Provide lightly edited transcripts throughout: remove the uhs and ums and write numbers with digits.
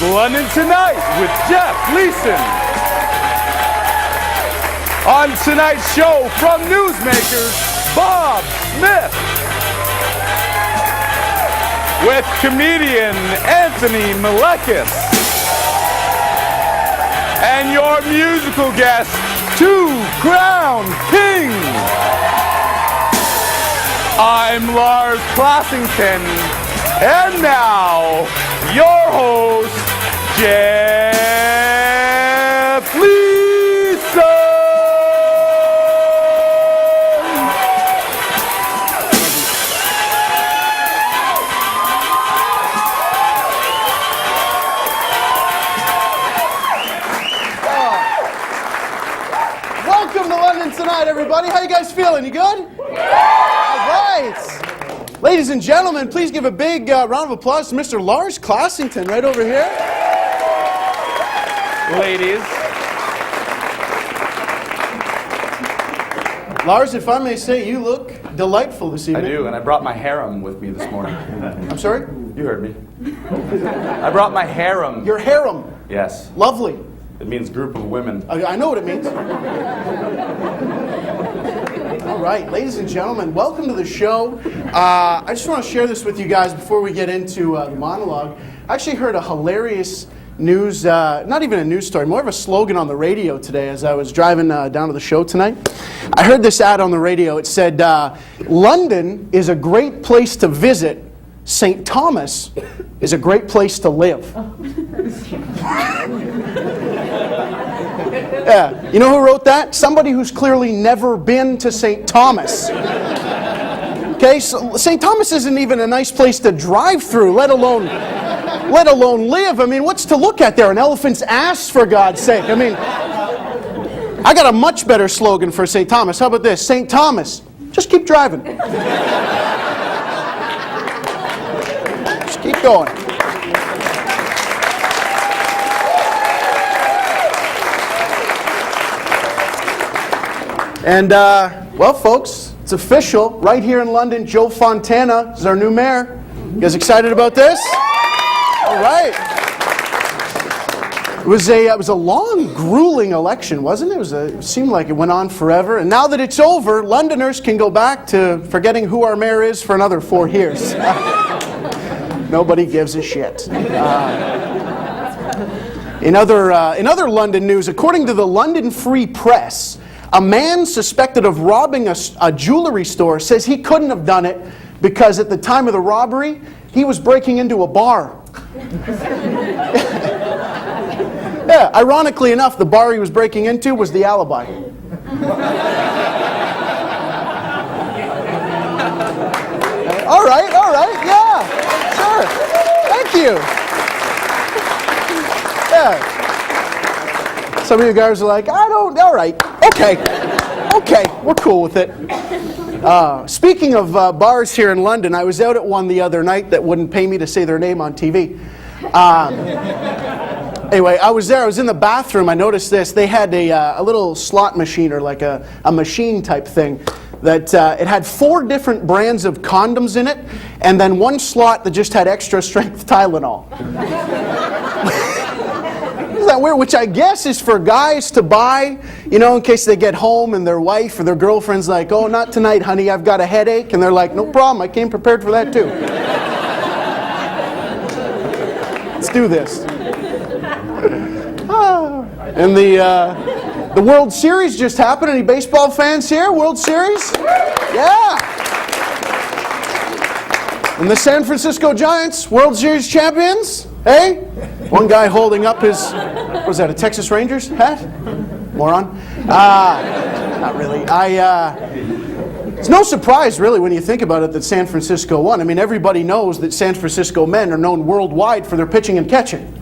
London Tonight with Jeff Leeson. On tonight's show, from newsmakers, Bob Smith. With comedian Anthony Malekis. And your musical guest, Two Crown King. I'm Lars Classington, and now, your host, Jeff Leeson. Welcome to London Tonight, everybody. How you guys feeling? You good? All right. Ladies and gentlemen, please give a big round of applause to Mr. Lars Classington right over here. Ladies. Lars, if I may say, you look delightful this I evening. do, and I brought my harem with me this morning. I'm sorry? You heard me. I brought my harem. Your harem. Yes. Lovely. It means group of women. I know what it means. All right, ladies and gentlemen, welcome to the show. I just want to share this with you guys before we get into the monologue. I actually heard a hilarious news, not even a news story, more of a slogan on the radio today as I was driving down to the show tonight. I heard this ad on the radio. It said, London is a great place to visit. St. Thomas is a great place to live. Yeah, you know who wrote that? Somebody who's clearly never been to St. Thomas. Okay, so St. Thomas isn't even a nice place to drive through, let alone live. I mean, what's to look at there? An elephant's ass, for God's sake. I mean, I got a much better slogan for St. Thomas. How about this? St. Thomas, just keep driving. Just keep going. And, well, folks, it's official. Right here in London, Joe Fontana is our new mayor. You guys excited about this? All right. It was a long, grueling election, wasn't it? It seemed like it went on forever. And now that it's over, Londoners can go back to forgetting who our mayor is for another 4 years. Nobody gives a shit. In other London news, according to the London Free Press, a man suspected of robbing a jewelry store says he couldn't have done it because at the time of the robbery, he was breaking into a bar. Yeah, ironically enough, the bar he was breaking into was the alibi. All right, yeah, sure. Thank you. Yeah. Some of you guys are like, all right, okay, we're cool with it. Speaking of bars here in London, I was out at one the other night that wouldn't pay me to say their name on TV. Anyway, I was there, I was in the bathroom, I noticed this. They had a little slot machine, or like a machine type thing, that it had 4 different brands of condoms in it, and then 1 slot that just had extra strength Tylenol. Isn't that weird? Which I guess is for guys to buy, you know, in case they get home and their wife or their girlfriend's like, oh, not tonight, honey, I've got a headache. And they're like, no problem, I came prepared for that too. Let's do this. And the World Series just happened. Any baseball fans here? World Series? Yeah. And the San Francisco Giants, World Series champions. Hey? One guy holding up his, what was that, a Texas Rangers hat? Moron. Not really. It's no surprise, really, when you think about it, that San Francisco won. I mean, everybody knows that San Francisco men are known worldwide for their pitching and catching.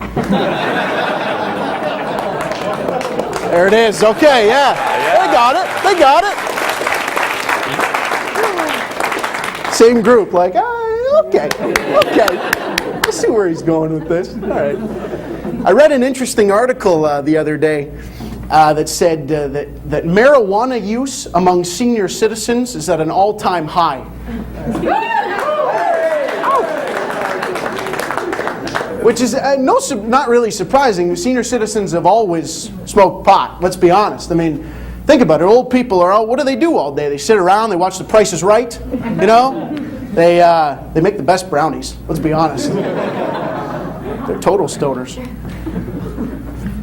There it is. Okay, yeah. They got it. Same group, like, okay. I see where he's going with this. All right. I read an interesting article the other day that said that marijuana use among senior citizens is at an all-time high. Which is not really surprising. Senior citizens have always smoked pot, let's be honest. I mean, think about it. Old people what do they do all day? They sit around, they watch The Price is Right, you know? They make the best brownies, let's be honest. They're total stoners.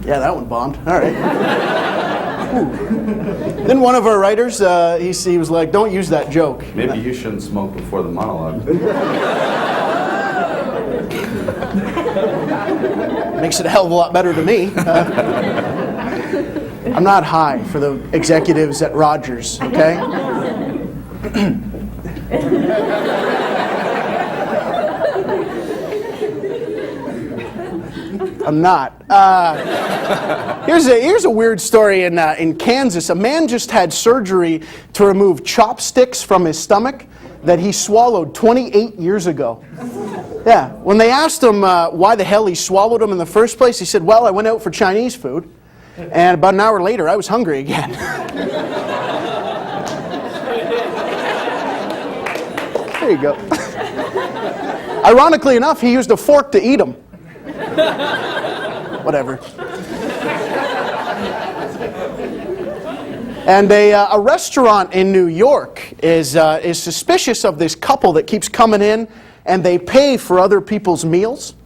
Yeah, that one bombed. All right. Ooh. Then one of our writers, he was like, don't use that joke. Maybe you shouldn't smoke before the monologue. Makes it a hell of a lot better to me. I'm not high for the executives at Rogers, okay? I'm not. Here's a weird story in Kansas. A man just had surgery to remove chopsticks from his stomach that he swallowed 28 years ago. Yeah. When they asked him why the hell he swallowed them in the first place, he said, well, I went out for Chinese food, and about an hour later, I was hungry again. There you go. Ironically enough, he used a fork to eat them. Whatever. And a restaurant in New York is suspicious of this couple that keeps coming in, and they pay for other people's meals.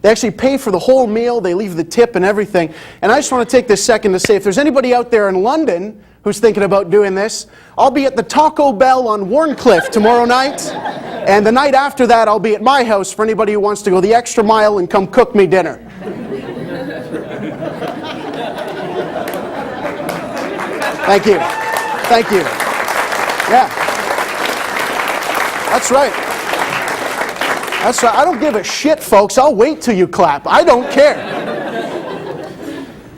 They actually pay for the whole meal. They leave the tip and everything. And I just want to take this second to say, if there's anybody out there in London who's thinking about doing this, I'll be at the Taco Bell on Warncliffe tomorrow night. And the night after that, I'll be at my house for anybody who wants to go the extra mile and come cook me dinner. Thank you. Thank you. Yeah. That's right. That's right. I don't give a shit, folks. I'll wait till you clap. I don't care.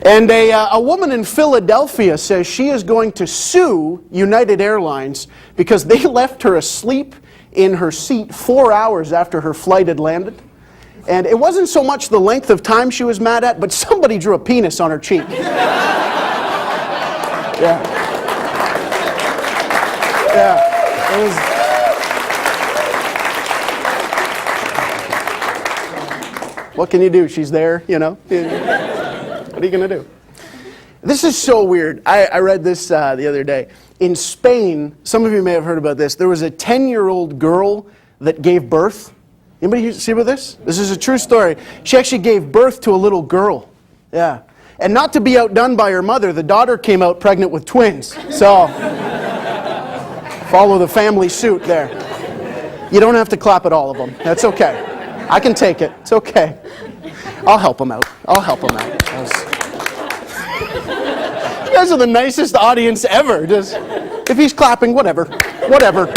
And a woman in Philadelphia says she is going to sue United Airlines because they left her asleep in her seat 4 hours after her flight had landed. And it wasn't so much the length of time she was mad at, but somebody drew a penis on her cheek. Yeah. Yeah. It was... What can you do? She's there, you know. What are you going to do? This is so weird. I read this the other day. In Spain, some of you may have heard about this, there was a 10-year-old girl that gave birth. Anybody see about this? This is a true story. She actually gave birth to a little girl. Yeah. And not to be outdone by her mother, the daughter came out pregnant with twins. So, follow the family suit there. You don't have to clap at all of them. That's okay. I can take it. It's okay. I'll help him out. I'll help him out. You guys are the nicest audience ever. Just, if he's clapping, whatever. Whatever.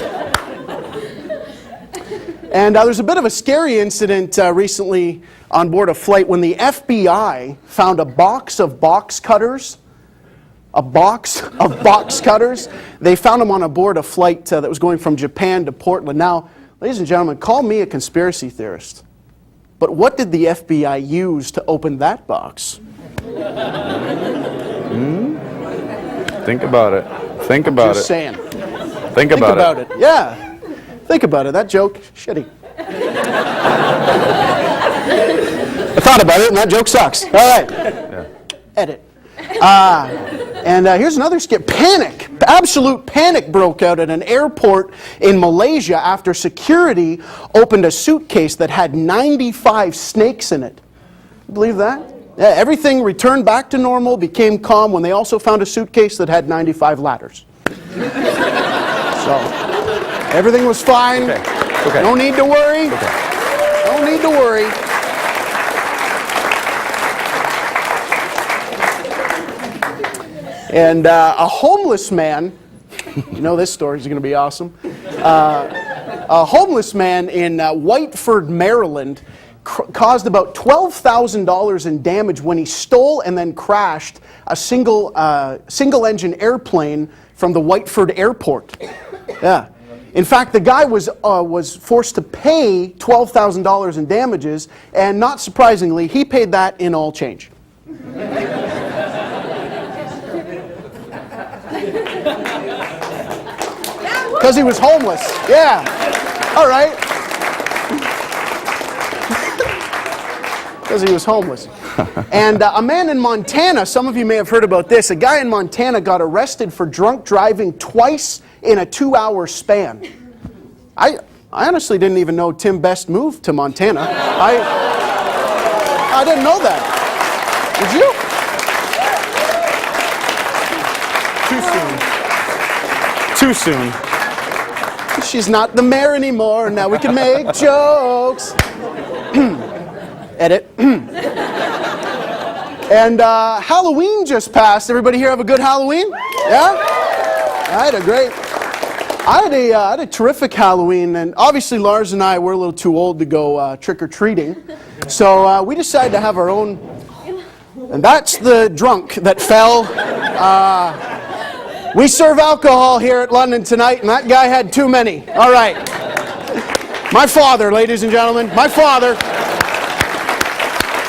And there's a bit of a scary incident recently on board a flight when the FBI found a box of box cutters. A box of box cutters. They found them on board a flight that was going from Japan to Portland. Now, ladies and gentlemen, call me a conspiracy theorist. But what did the FBI use to open that box? Think about it. Think about Just it. saying. Think about it. Yeah. Think about it. That joke, shitty. I thought about it and that joke sucks. All right. Yeah. Edit. And here's another skip. Panic. Absolute panic broke out at an airport in Malaysia after security opened a suitcase that had 95 snakes in it. Believe that? Yeah, everything returned back to normal, became calm when they also found a suitcase that had 95 ladders. So, everything was fine. Okay. Okay. No need to worry. Okay. No need to worry. And a homeless man, you know this story is going to be awesome. A homeless man in Whiteford, Maryland, caused about $12,000 in damage when he stole and then crashed a single-engine airplane from the Whiteford airport. Yeah. In fact, the guy was forced to pay $12,000 in damages, and not surprisingly, he paid that in all change. Because he was homeless. Yeah. All right. Because he was homeless. And a man in Montana, some of you may have heard about this, a guy in Montana got arrested for drunk driving twice in a 2-hour span. I honestly didn't even know Tim Best moved to Montana. I didn't know that. Did you? Too soon. She's not the mayor anymore, now we can make jokes. Edit. And Halloween just passed. Everybody here have a good Halloween? Yeah? I had a great... I had a terrific Halloween, and obviously Lars and I were a little too old to go trick-or-treating. So we decided to have our own... And that's the drunk that fell. We serve alcohol here at London tonight, and that guy had too many. All right. My father, ladies and gentlemen. My father.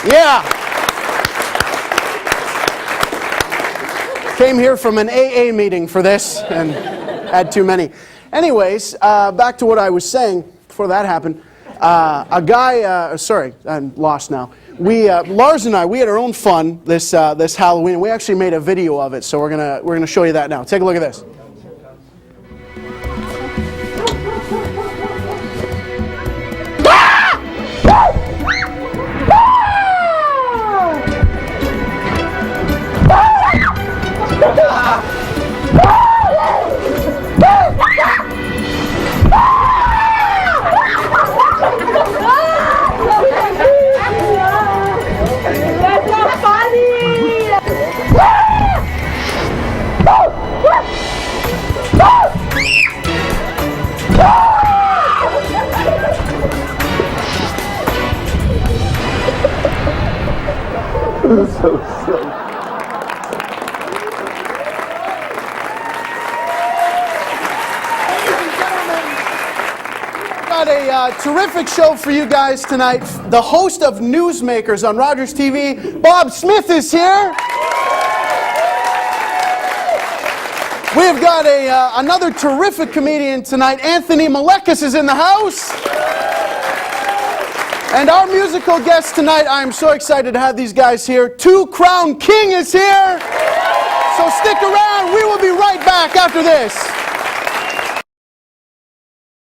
Yeah. Came here from an AA meeting for this and had too many. Anyways, back to what I was saying before that happened. A guy, sorry, I'm lost now. Lars and I, we had our own fun this Halloween, and we actually made a video of it. So we're gonna show you that now. Take a look at this. This is so silly. Got a terrific show for you guys tonight. The host of Newsmakers on Rogers TV, Bob Smith, is here. We've got another terrific comedian tonight. Anthony Malekis is in the house. And our musical guest tonight, I'm so excited to have these guys here. Two Crown King is here. So stick around. We will be right back after this.